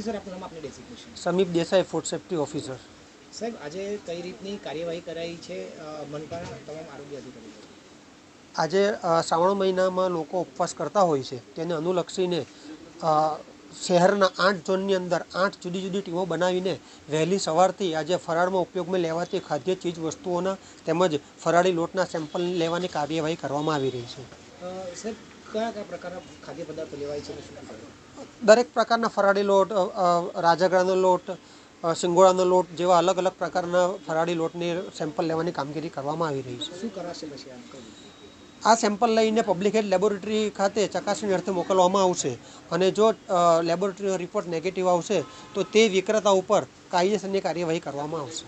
Officer આપનું નામ, આપની ડેસિગ્નેશન? સમીપ દેસાઈ, ફૂડ સેફ્ટી ઓફિસર. સાહેબ, આજે કઈ રીતની કાર્યવાહી કરાઈ છે મનપાના તમામ આરોગ્ય અધિકારીઓ? આજે શ્રાવણ મહિનામાં લોકો ઉપવાસ કરતા હોય છે, તેને અનુલક્ષીને શહેરના 8 ઝોનની અંદર 8 જુદી જુદી ટીમો બનાવીને વહેલી સવારથી આજે ફરાળમાં ઉપયોગમાં લેવાતી ખાદ્ય ચીજ વસ્તુઓના તેમજ ફરાળી લોટના સેમ્પલ લેવાની કાર્યવાહી કરવામાં આવી રહી છે. સાહેબ, કયા કયા પ્રકારના ખાદ્ય પદાર્થો લેવાય છે અને શું શું? દરેક પ્રકારના ફરાળી લોટ, રાજગરાનો લોટ, સિંગોડાનો લોટ જેવા અલગ અલગ પ્રકારના ફરાળી લોટની સેમ્પલ લેવાની કામગીરી કરવામાં આવી રહી છે. શું કરાશે પછી આમ? આ સેમ્પલ લઈને પબ્લિક હેલ્થ લેબોરેટરી ખાતે ચકાસણી અર્થે મોકલવામાં આવશે અને જો લેબોરેટરીનો રિપોર્ટ નેગેટિવ આવશે તો તે વિક્રેતા ઉપર કાયદેસરની કાર્યવાહી કરવામાં આવશે.